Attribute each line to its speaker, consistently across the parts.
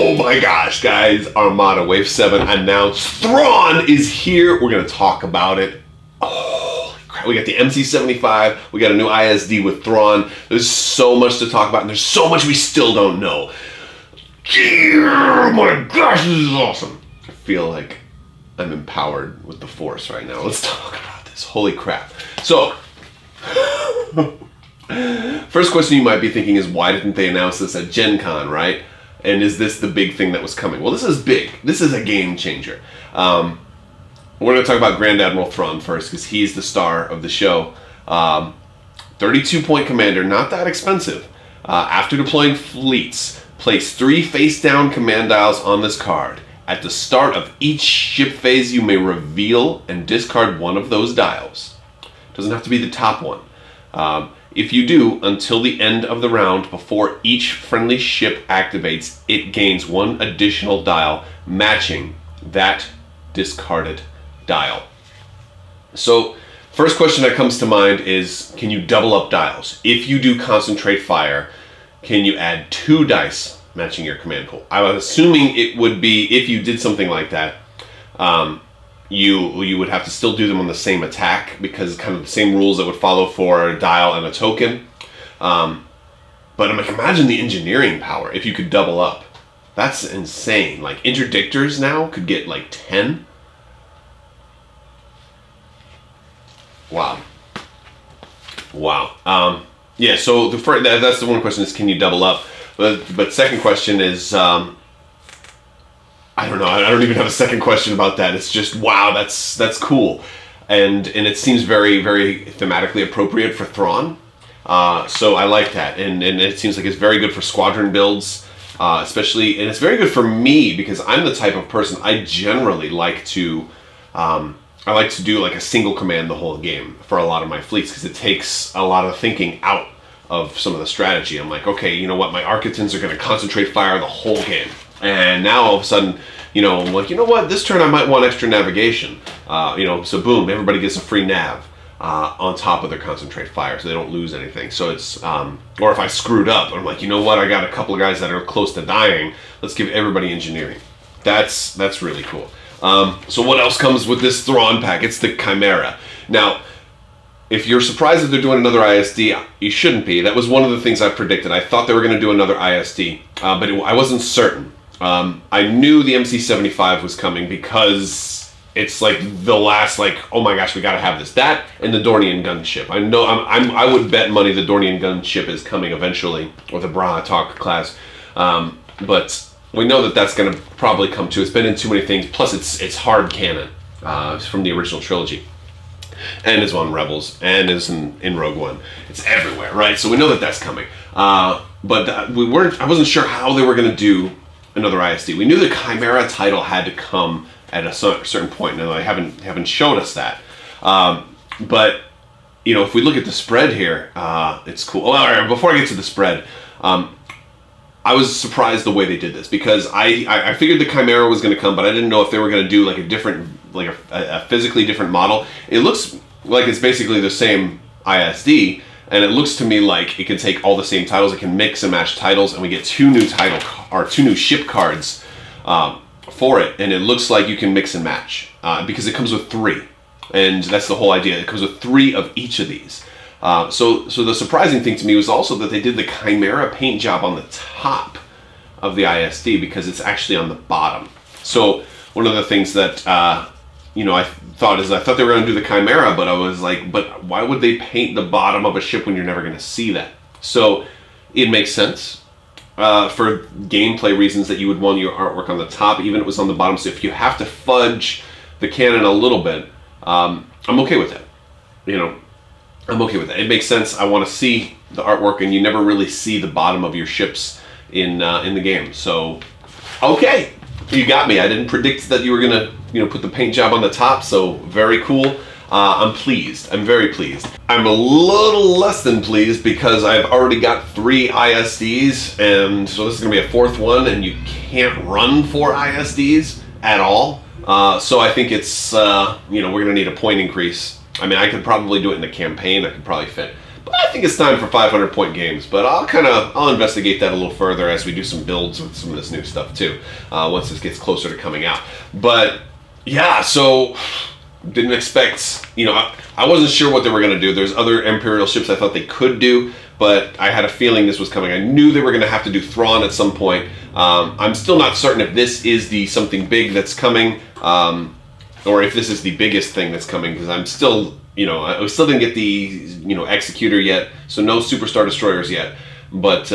Speaker 1: Oh my gosh, guys, Armada Wave 7 announced. Thrawn is here. We're going to talk about it. Holy crap. We got the MC-75. We got a new ISD with Thrawn. There's so much to talk about, and there's so much we still don't know. Oh my gosh, this is awesome. I feel like I'm empowered with the Force right now. Let's talk about this. Holy crap. So, first question you might be thinking is, why didn't they announce this at Gen Con, right? And is this the big thing that was coming? Well, this is big. This is a game changer. We're going to talk about Grand Admiral Thrawn first, because he's the star of the show. 32-point commander, not that expensive. After deploying fleets, place 3 face-down command dials on this card. At the start of each ship phase, you may reveal and discard one of those dials. Doesn't have to be the top one. If you do, until the end of the round, before each friendly ship activates, it gains 1 additional dial matching that discarded dial. So, first question that comes to mind is, can you double up dials? If you do concentrate fire, can you add 2 dice matching your command pool? I was assuming it would be, if you did something like that, you would have to still do them on the same attack, because kind of the same rules that would follow for a dial and a token. But I'm like, imagine the engineering power if you could double up. That's insane. Like, interdictors now could get like 10. Wow. Wow. Yeah, so that's the one question is, can you double up? But second question is, I don't know. I don't even have a second question about that. It's just, wow, that's cool, and it seems very, very thematically appropriate for Thrawn. So I like that, and it seems like it's very good for squadron builds, especially, and it's very good for me because I'm the type of person I generally like to do like a single command the whole game for a lot of my fleets, because it takes a lot of thinking out of some of the strategy. I'm like, okay, you know what? My Architects are going to concentrate fire the whole game. And now all of a sudden, you know, I'm like, you know what, this turn I might want extra navigation. You know, so boom, everybody gets a free nav on top of their concentrate fire, so they don't lose anything. So it's, or if I screwed up, I'm like, you know what, I got a couple of guys that are close to dying, let's give everybody engineering. That's really cool. So what else comes with this Thrawn pack? It's the Chimera. Now, if you're surprised that they're doing another ISD, you shouldn't be. That was one of the things I predicted. I thought they were going to do another ISD, but I wasn't certain. I knew the MC-75 was coming because it's like the last, like, oh my gosh, we got to have this. That and the Dornian gunship. I know I would bet money the Dornian gunship is coming eventually, or the Brahatok class. But we know that that's going to probably come too. It's been in too many things. Plus, it's hard canon from the original trilogy, and is on Rebels, and is in Rogue One. It's everywhere, right? So we know that that's coming. But I wasn't sure how they were going to do another ISD. We knew the Chimera title had to come at a certain point, and they haven't showed us that. But you know, if we look at the spread here, it's cool. Oh, all right, before I get to the spread, I was surprised the way they did this, because I figured the Chimera was going to come, but I didn't know if they were going to do like a different, like a physically different model. It looks like it's basically the same ISD. And it looks to me like it can take all the same titles. It can mix and match titles, and we get 2 new two new ship cards for it. And it looks like you can mix and match because it comes with 3, and that's the whole idea. It comes with 3 of each of these. So the surprising thing to me was also that they did the Chimera paint job on the top of the ISD, because it's actually on the bottom. So one of the things that you know, I thought they were going to do the Chimera, but I was like, but why would they paint the bottom of a ship when you're never going to see that? So it makes sense for gameplay reasons that you would want your artwork on the top, even if it was on the bottom. So if you have to fudge the canon a little bit, I'm okay with that. You know, I'm okay with that. It makes sense. I want to see the artwork, and you never really see the bottom of your ships in the game. So, okay. You got me. I didn't predict that you were gonna, you know, put the paint job on the top, so very cool. I'm pleased. I'm very pleased. I'm a little less than pleased because I've already got 3 ISDs, and so this is gonna be a 4th one, and you can't run 4 ISDs at all. So I think it's, you know, we're gonna need a point increase. I mean, I could probably do it in the campaign. I could probably fit I think it's time for 500-point games, but I'll investigate that a little further as we do some builds with some of this new stuff too, once this gets closer to coming out. But yeah, so didn't expect, you know, I wasn't sure what they were going to do. There's other Imperial ships I thought they could do, but I had a feeling this was coming. I knew they were going to have to do Thrawn at some point. I'm still not certain if this is the something big that's coming, or if this is the biggest thing that's coming, because I'm still, you know, I still didn't get the, you know, Executor yet, so no Superstar Destroyers yet. But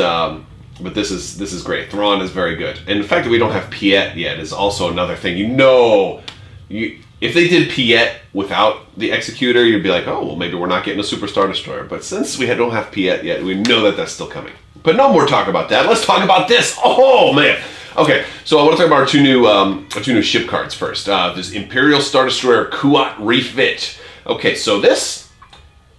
Speaker 1: this is great. Thrawn is very good, and the fact that we don't have Piet yet is also another thing. You know, if they did Piet without the Executor, you'd be like, oh, well, maybe we're not getting a Superstar Destroyer. But since we don't have Piet yet, we know that that's still coming. But no more talk about that. Let's talk about this. Oh man. Okay, so I want to talk about our two new ship cards first. This Imperial Star Destroyer Kuat Refit. Okay, so this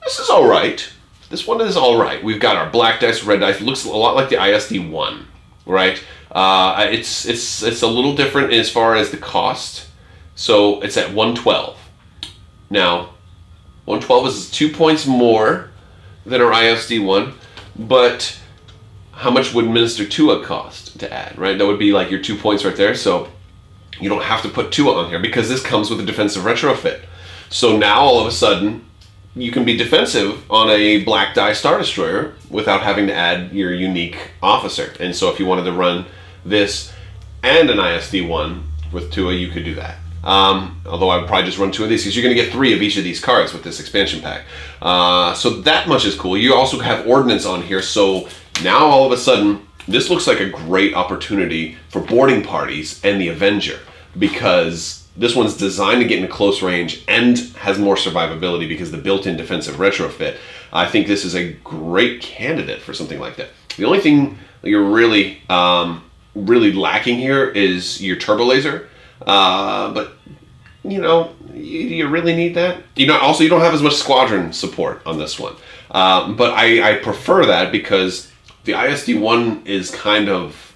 Speaker 1: is all right. This one is all right. We've got our black dice, red dice. It looks a lot like the ISD-1, right? It's a little different as far as the cost. So it's at 112. Now, 112 is 2 points more than our ISD-1, but how much would Minister Tua cost to add, right? That would be like your 2 points right there. So you don't have to put Tua on here because this comes with a defensive retrofit. So now all of a sudden you can be defensive on a black die Star Destroyer without having to add your unique officer. And so if you wanted to run this and an ISD-1 with Tua, you could do that. Although I would probably just run 2 of these because you're going to get 3 of each of these cards with this expansion pack. So that much is cool. You also have Ordnance on here, so now all of a sudden this looks like a great opportunity for boarding parties and the Avenger, because this one's designed to get into close range and has more survivability because the built-in defensive retrofit. I think this is a great candidate for something like that. The only thing you're really lacking here is your turbo laser. But you know, you really need that. You don't have as much squadron support on this one. But I prefer that because the ISD-1 is kind of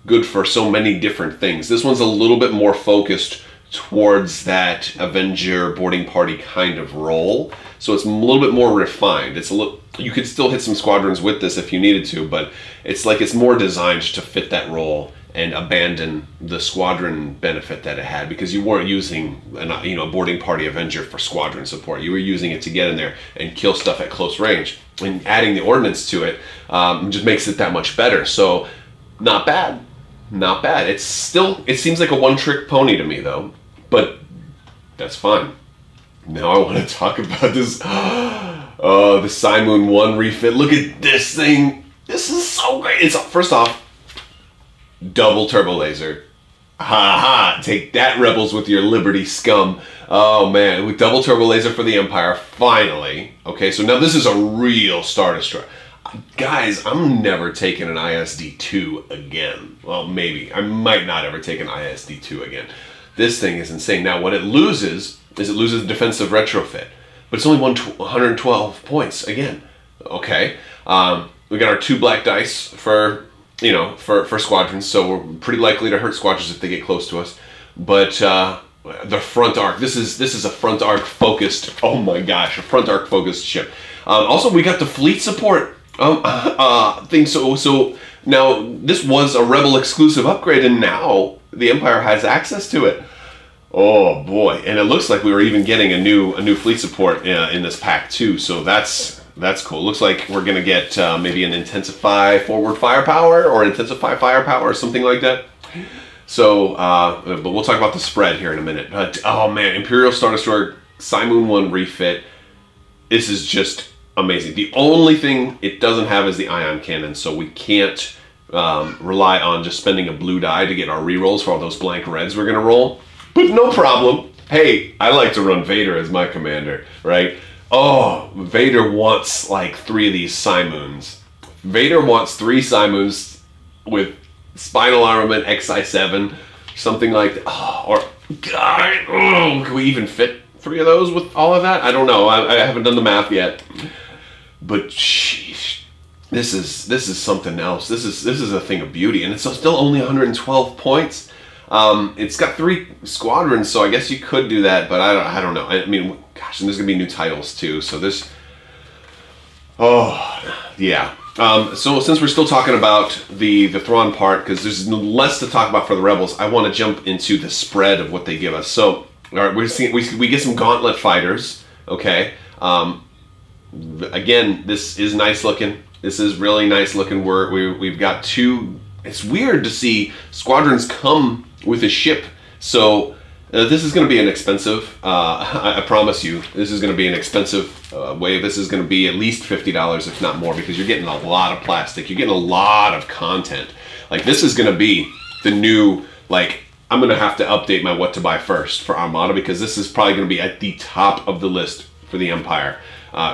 Speaker 1: good for so many different things. This one's a little bit more focused towards that Avenger boarding party kind of role. So it's a little bit more refined. You could still hit some squadrons with this if you needed to, but it's more designed to fit that role and abandon the squadron benefit that it had, because you weren't using a boarding party Avenger for squadron support. You were using it to get in there and kill stuff at close range. And adding the Ordnance to it just makes it that much better. So not bad. Not bad. It seems like a one-trick pony to me though, but that's fine. Now I want to talk about this. Oh, the Cymoon 1 refit. Look at this thing. This is so great. First off, double turbo laser. Ha ha! Take that, rebels, with your Liberty scum. Oh man, with double turbo laser for the Empire, finally. Okay, so now this is a real Star Destroyer. Guys, I'm never taking an ISD-2 again. Well, maybe. I might not ever take an ISD-2 again. This thing is insane. Now, what it loses is the defensive retrofit. But it's only 112 points again. Okay. We got our 2 black dice for squadrons, so we're pretty likely to hurt squadrons if they get close to us. But the front arc, this is a front arc focused, oh my gosh, a front arc focused ship. Also, we got the fleet support thing. So now this was a Rebel exclusive upgrade, and now the Empire has access to it. Oh boy, and it looks like we were even getting a new fleet support in this pack too. So that's cool. Looks like we're gonna get maybe an intensify forward firepower or intensify firepower or something like that. So, but we'll talk about the spread here in a minute. But oh man, Imperial Star Destroyer Cymoon 1 refit. This is just amazing. The only thing it doesn't have is the ion cannon, so we can't rely on just spending a blue die to get our rerolls for all those blank reds we're gonna roll. But no problem. Hey, I like to run Vader as my commander, right? Oh, Vader wants like 3 of these Cymoons. Vader wants 3 Cymoons with Spinal Armament XI7, something like that. Oh, or, God, can we even fit 3 of those with all of that? I don't know. I haven't done the math yet. But sheesh, this is something else. This is a thing of beauty, and it's still only 112 points. It's got 3 squadrons, so I guess you could do that, but I don't know. I mean, gosh, and there's gonna be new titles too. So Oh, yeah. So since we're still talking about the Thrawn part, because there's less to talk about for the Rebels, I want to jump into the spread of what they give us. So, all right, we get some gauntlet fighters, okay? Again, this is nice looking. This is really nice looking. We've got two. It's weird to see squadrons come with a ship. So this is going to be an expensive. I promise you, this is going to be an expensive wave. This is going to be at least $50, if not more, because you're getting a lot of plastic. You're getting a lot of content. Like, this is going to be the new, like, I'm going to have to update my what to buy first for Armada, because this is probably going to be at the top of the list for the Empire.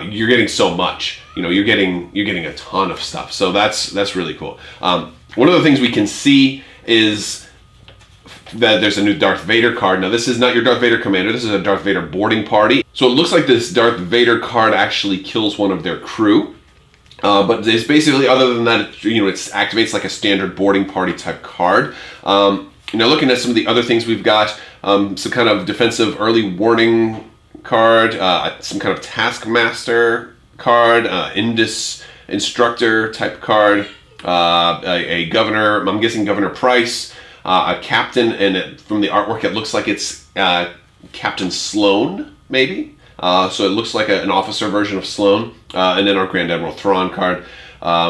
Speaker 1: You're getting so much. You know, you're getting a ton of stuff. So that's really cool. One of the things we can see is that there's a new Darth Vader card. Now, this is not your Darth Vader commander. This is a Darth Vader boarding party. So it looks like this Darth Vader card actually kills one of their crew. But it's basically, other than that, you know, it activates like a standard boarding party type card. You know, looking at some of the other things we've got, some kind of defensive early warning card, some kind of taskmaster card, Indus instructor type card, a governor, I'm guessing Governor Price, a captain, and from the artwork it looks like it's Captain Sloan, maybe. So it looks like an officer version of Sloan. And then our Grand Admiral Thrawn card.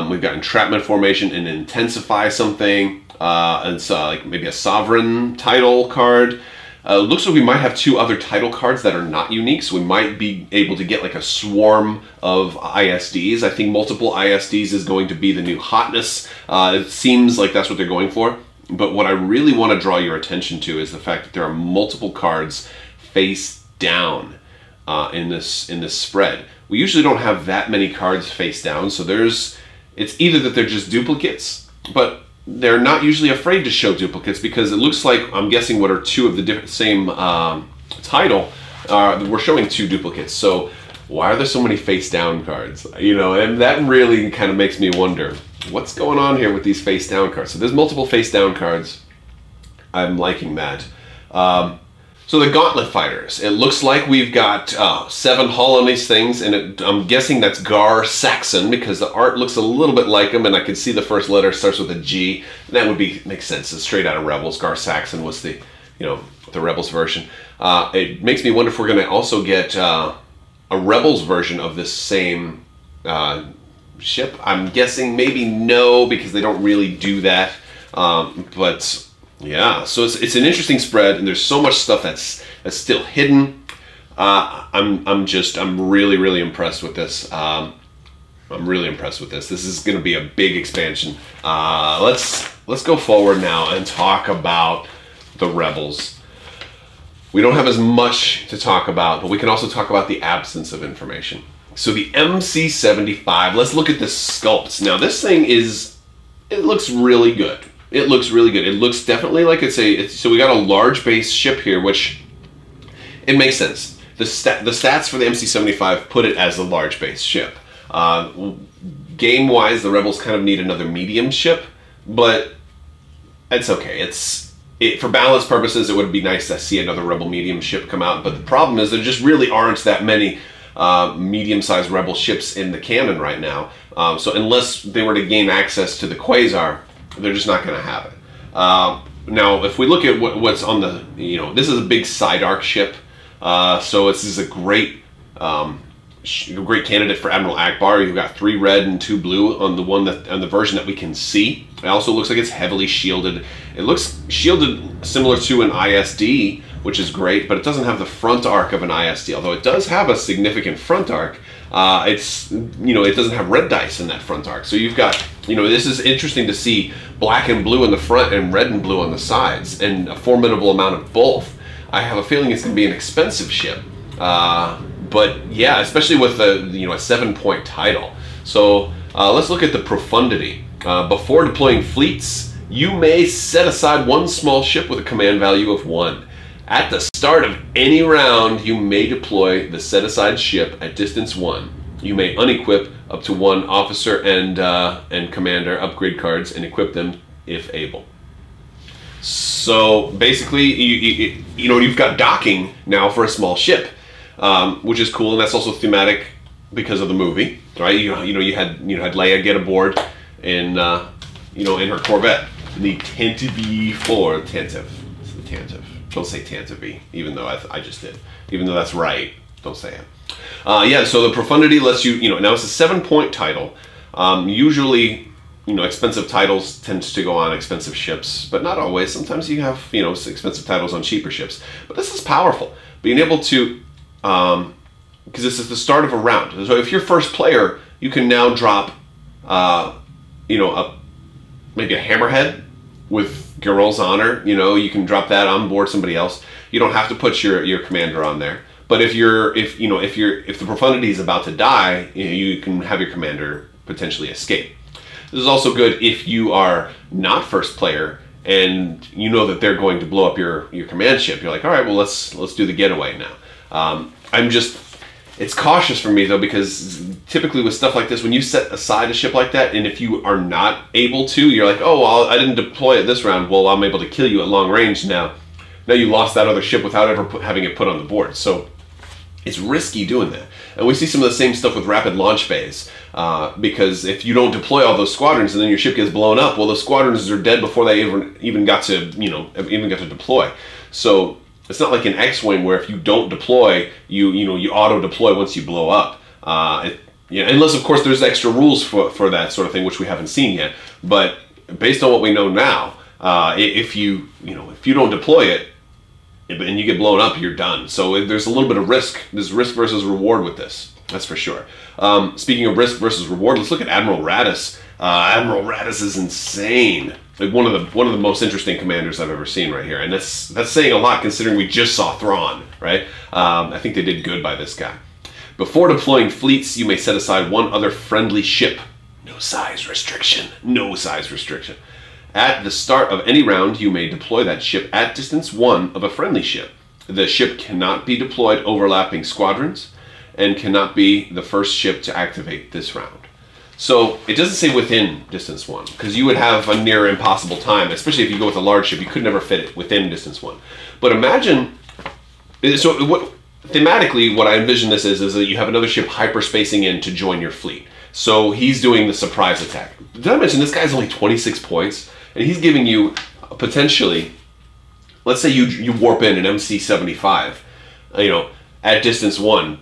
Speaker 1: We've got Entrapment Formation and Intensify something. And so like maybe a Sovereign title card. Looks like we might have two other title cards that are not unique, so we might be able to get like a swarm of ISDs. I think multiple ISDs is going to be the new hotness. It seems like that's what they're going for. But what I really want to draw your attention to is the fact that there are multiple cards face down in this spread. We usually don't have that many cards face down, so it's either that they're just duplicates, but they're not usually afraid to show duplicates, because it looks like, I'm guessing, what are two of the same title, we're showing two duplicates. So why are there so many face down cards? You know, and that really kind of makes me wonder what's going on here with these face down cards. So there's multiple face down cards. I'm liking that. So the Gauntlet Fighters, it looks like we've got 7 hull on these things, and I'm guessing that's Gar Saxon, because the art looks a little bit like them, and I can see the first letter starts with a G. And that would make sense. It's straight out of Rebels. Gar Saxon was the Rebels version. It makes me wonder if we're going to also get a Rebels version of this same ship. I'm guessing maybe no, because they don't really do that. But yeah, so it's an interesting spread, and there's so much stuff that's still hidden. I'm really impressed with this. I'm really impressed with this. This is going to be a big expansion. Let's go forward now and talk about the Rebels. We don't have as much to talk about, but we can also talk about the absence of information. So the MC-75. Let's look at the sculpts. Now this thing it looks really good. It looks really good. It looks definitely like so we got a large base ship here, which it makes sense. The stats for the MC-75 put it as a large base ship. Game-wise, the Rebels kind of need another medium ship, but it's okay. For balance purposes, it would be nice to see another Rebel medium ship come out, but the problem is there just really aren't that many medium-sized Rebel ships in the canon right now. So unless they were to gain access to the Quasar, they're just not going to have it. Now, if we look at what's on the, this is a big side arc ship, so this is a great candidate for Admiral Akbar. You've got 3 red and 2 blue on the version that we can see. It also looks like it's heavily shielded. It looks shielded similar to an ISD, which is great, but it doesn't have the front arc of an ISD, although it does have a significant front arc. It doesn't have red dice in that front arc. So you've got, this is interesting to see black and blue in the front and red and blue on the sides, and a formidable amount of both. I have a feeling it's going to be an expensive ship. But yeah, especially with a 7-point title. So let's look at the Profundity. Before deploying fleets, you may set aside 1 small ship with a command value of 1. At the start of any round, you may deploy the set-aside ship at distance 1. You may unequip up to 1 officer and commander upgrade cards and equip them if able. So basically, you've got docking now for a small ship, which is cool, and that's also thematic because of the movie, right? You had Leia get aboard in in her Corvette, the Tantive 4 Tantive. It's the Tantive. Don't say Tantive, even though I just did. Even though that's right, don't say it. Yeah, so the Profundity lets you, now it's a 7-point title. Usually, expensive titles tend to go on expensive ships, but not always. Sometimes you have, expensive titles on cheaper ships. But this is powerful. Being able to, because this is the start of a round. So if you're first player, you can now drop, maybe a hammerhead with Girl's Honor. You can drop that on board somebody else. You don't have to put your commander on there. But if the Profundity is about to die, you can have your commander potentially escape. This is also good if you are not first player and you know that they're going to blow up your command ship. You're like, all right, well let's do the getaway now. It's cautious for me though, because typically with stuff like this, when you set aside a ship like that, and if you are not able to, you're like, oh, well, I didn't deploy it this round. Well, I'm able to kill you at long range now. Now you lost that other ship without ever having it put on the board. So it's risky doing that. And we see some of the same stuff with rapid launch phase, because if you don't deploy all those squadrons and then your ship gets blown up, well, the squadrons are dead before they even got to deploy. So it's not like an X-Wing where if you don't deploy, you auto-deploy once you blow up. Unless, of course, there's extra rules for that sort of thing, which we haven't seen yet. But based on what we know now, if you don't deploy it, and you get blown up, you're done. So there's a little bit of risk. There's risk versus reward with this. That's for sure. Speaking of risk versus reward, let's look at Admiral Raddus. Admiral Raddus is insane. Like one of the most interesting commanders I've ever seen right here, and that's saying a lot considering we just saw Thrawn, right? I think they did good by this guy. Before deploying fleets, you may set aside one other friendly ship. No size restriction. No size restriction. At the start of any round, you may deploy that ship at distance 1 of a friendly ship. The ship cannot be deployed overlapping squadrons and cannot be the first ship to activate this round. So it doesn't say within distance 1, because you would have a near impossible time, especially if you go with a large ship. You could never fit it within distance 1. But imagine, thematically, what I envision this is that you have another ship hyperspacing in to join your fleet. So he's doing the surprise attack. Did I mention this guy's only 26 points? And he's giving you potentially, let's say you warp in an MC-75, at distance 1,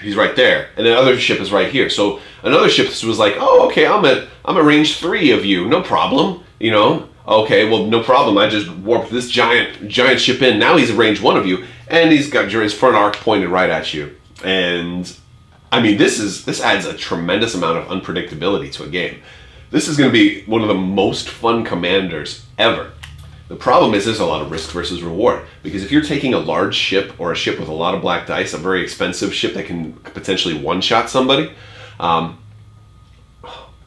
Speaker 1: he's right there, and the other ship is right here. So another ship was like, oh, okay, I'm at range 3 of you, no problem, Okay, well, no problem. I just warped this giant ship in. Now he's at range 1 of you, and he's got his front arc pointed right at you. And I mean, this adds a tremendous amount of unpredictability to a game. This is going to be one of the most fun commanders ever. The problem is there's a lot of risk versus reward, because if you're taking a large ship or a ship with a lot of black dice, a very expensive ship that can potentially one-shot somebody,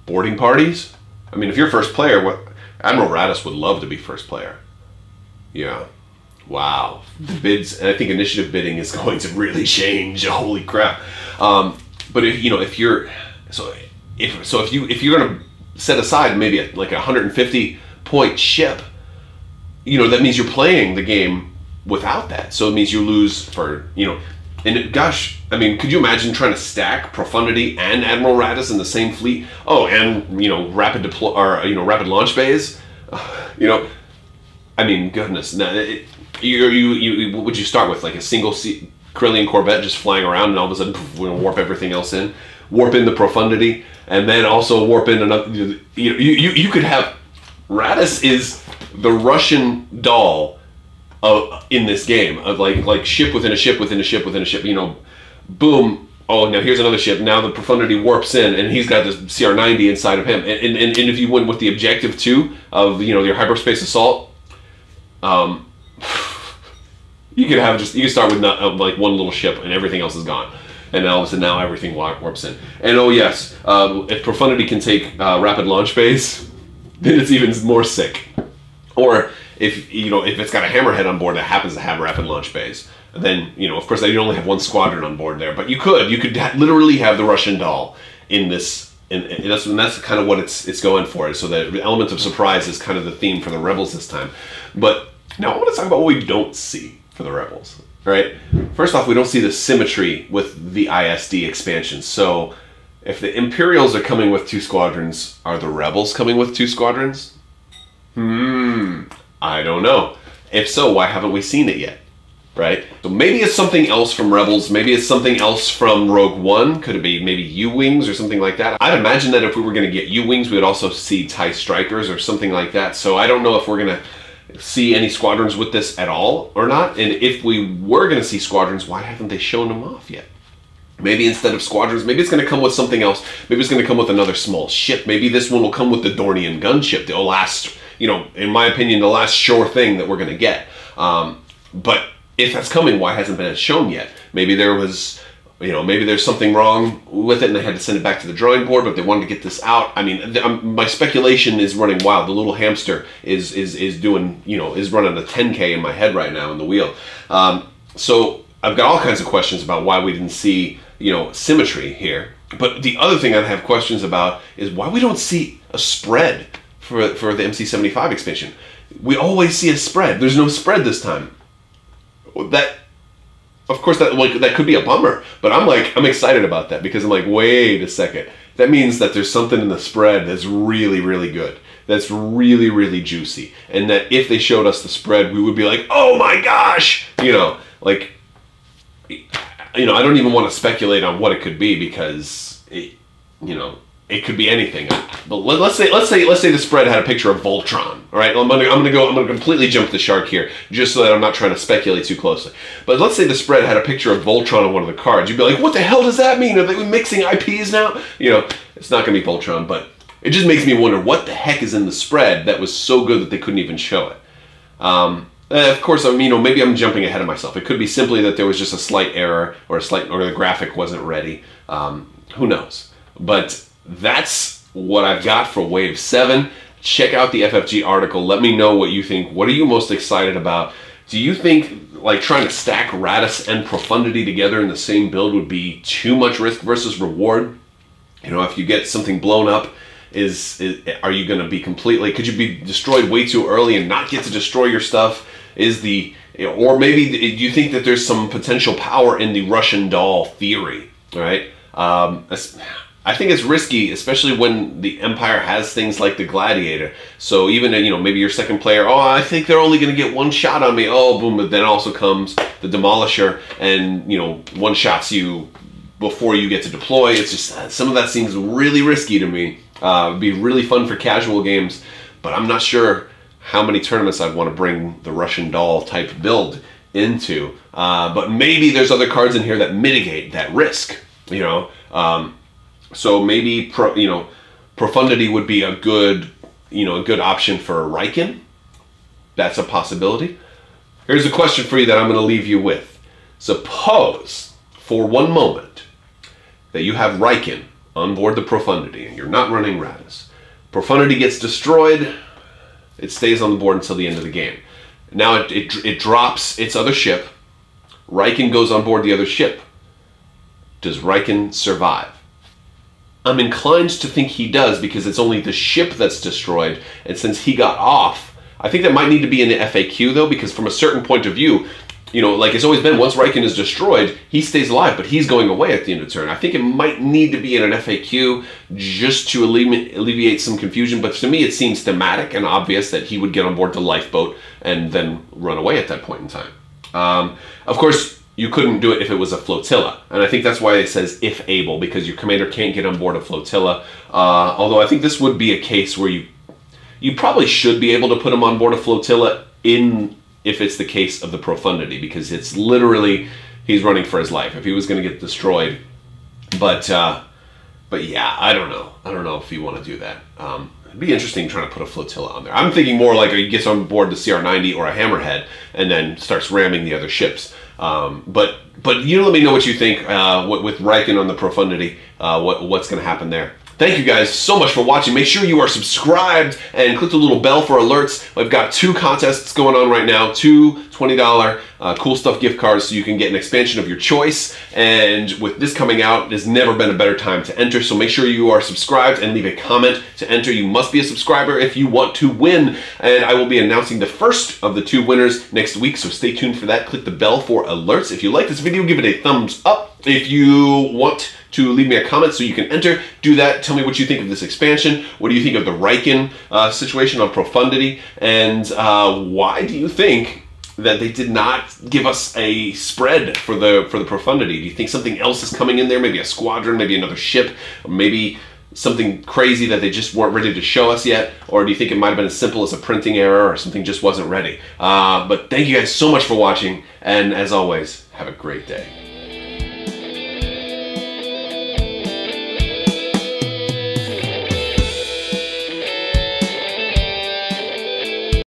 Speaker 1: boarding parties. I mean, if you're first player, Admiral Raddus would love to be first player. Yeah. Wow. The bids, and I think initiative bidding is going to really change. Holy crap. But if you're going to set aside maybe like a 150-point ship, that means you're playing the game without that. So it means you lose for, and gosh, I mean, could you imagine trying to stack Profundity and Admiral Raddus in the same fleet? Oh, and, rapid deploy, or, rapid launch bays? I mean, goodness. Now, would you start with like a single Corellian Corvette just flying around and all of a sudden we're gonna warp everything else in? Warp in the Profundity, and then also warp in another. You could have Raddus is the Russian doll in this game of like ship within a ship within a ship within a ship. Boom. Oh, now here's another ship. Now the Profundity warps in, and he's got this CR-90 inside of him. And if you went with the objective 2 of your hyperspace assault, you could start with like one little ship, and everything else is gone. And all of a sudden now everything warps in. And oh yes, if Profundity can take rapid launch phase, then it's even more sick. Or if it's got a hammerhead on board that happens to have rapid launch phase, then of course you only have one squadron on board there, but you could literally have the Russian doll in this, and that's kind of what it's going for. So the element of surprise is kind of the theme for the Rebels this time. But now I want to talk about what we don't see for the Rebels. right? First off, we don't see the symmetry with the ISD expansion. So if the Imperials are coming with 2 squadrons, are the Rebels coming with 2 squadrons? I don't know. If so, why haven't we seen it yet? Right? So maybe it's something else from Rebels, maybe it's something else from Rogue One. Could it be maybe U-Wings or something like that? I'd imagine that if we were going to get U-Wings, we would also see TIE Strikers or something like that. So I don't know if we're going to see any squadrons with this at all or not. And if we were going to see squadrons, why haven't they shown them off yet? Maybe instead of squadrons, maybe it's going to come with something else. Maybe it's going to come with another small ship. Maybe this one will come with the Dornian gunship. The last, you know, in my opinion, the last sure thing that we're going to get. But if that's coming, why hasn't been shown yet? Maybe there was, you know, maybe there's something wrong with it and they had to send it back to the drawing board, but they wanted to get this out. I mean, my speculation is running wild. The little hamster is doing, you know, is running a 10K in my head right now in the wheel. So I've got all kinds of questions about why we didn't see, you know, symmetry here. But the other thing I have questions about is why we don't see a spread for the MC75 expansion. We always see a spread. There's no spread this time. That, of course, that could be a bummer, but I'm excited about that because I'm like, wait a second. That means that there's something in the spread that's really, really good. That's really, really juicy. And that if they showed us the spread, we would be like, oh my gosh! You know, like, you know, I don't even want to speculate on what it could be because it, you know, it could be anything. But let's say the spread had a picture of Voltron. All right, I'm gonna completely jump the shark here, just so that I'm not trying to speculate too closely. But let's say the spread had a picture of Voltron on one of the cards. You'd be like, what the hell does that mean? Are they mixing IPs now? You know, it's not gonna be Voltron, but it just makes me wonder what the heck is in the spread that was so good that they couldn't even show it. Of course, I mean, you know, maybe I'm jumping ahead of myself. It could be simply that there was just a slight error or the graphic wasn't ready. Who knows? But that's what I've got for Wave 7. Check out the FFG article. Let me know what you think. What are you most excited about? Do you think like trying to stack Raddus and Profundity together in the same build would be too much risk versus reward? You know, if you get something blown up, are you going to be completely, could you be destroyed way too early and not get to destroy your stuff? Or maybe do you think that there's some potential power in the Russian doll theory, right? I think it's risky, especially when the Empire has things like the Gladiator. So even, you know, maybe your second player, oh, I think they're only going to get one shot on me. Oh, boom, but then also comes the Demolisher and, you know, one-shots you before you get to deploy. It's just, some of that seems really risky to me. It'd be really fun for casual games, but I'm not sure how many tournaments I'd want to bring the Russian doll type build into. But maybe there's other cards in here that mitigate that risk, you know. So maybe Profundity would be a good, you know, a good option for Riken. That's a possibility. Here's a question for you that I'm going to leave you with. Suppose for one moment that you have Riken on board the Profundity and you're not running Raddus. Profundity gets destroyed. It stays on the board until the end of the game. Now it drops its other ship. Riken goes on board the other ship. Does Riken survive? I'm inclined to think he does because it's only the ship that's destroyed, and since he got off, I think that might need to be in the FAQ though, because from a certain point of view, you know, like it's always been, once Riken is destroyed, he stays alive, but he's going away at the end of the turn. I think it might need to be in an FAQ just to alleviate some confusion, but to me it seems thematic and obvious that he would get on board the lifeboat and then run away at that point in time. Of course, you couldn't do it if it was a flotilla, and I think that's why it says if able, because your commander can't get on board a flotilla. Although I think this would be a case where you probably should be able to put him on board a flotilla if it's the case of the Profundity, because it's literally, he's running for his life if he was going to get destroyed. But yeah, I don't know if you want to do that. It'd be interesting trying to put a flotilla on there. I'm thinking more like he gets on board the CR-90 or a Hammerhead and then starts ramming the other ships. But you let me know what you think with Riken on the Profundity, what's going to happen there. Thank you guys so much for watching. Make sure you are subscribed and click the little bell for alerts. I've got 2 contests going on right now, 2 $20 cool stuff gift cards so you can get an expansion of your choice. And with this coming out, there's never been a better time to enter. So make sure you are subscribed and leave a comment to enter. You must be a subscriber if you want to win. And I will be announcing the first of the 2 winners next week. So stay tuned for that. Click the bell for alerts. If you like this video, give it a thumbs up. If you want to leave me a comment so you can enter, do that. Tell me what you think of this expansion. What do you think of the Riken situation on Profundity? And why do you think that they did not give us a spread for the Profundity? Do you think something else is coming in there? Maybe a squadron, maybe another ship, or maybe something crazy that they just weren't ready to show us yet? Or do you think it might have been as simple as a printing error or something just wasn't ready? But thank you guys so much for watching, and as always, have a great day.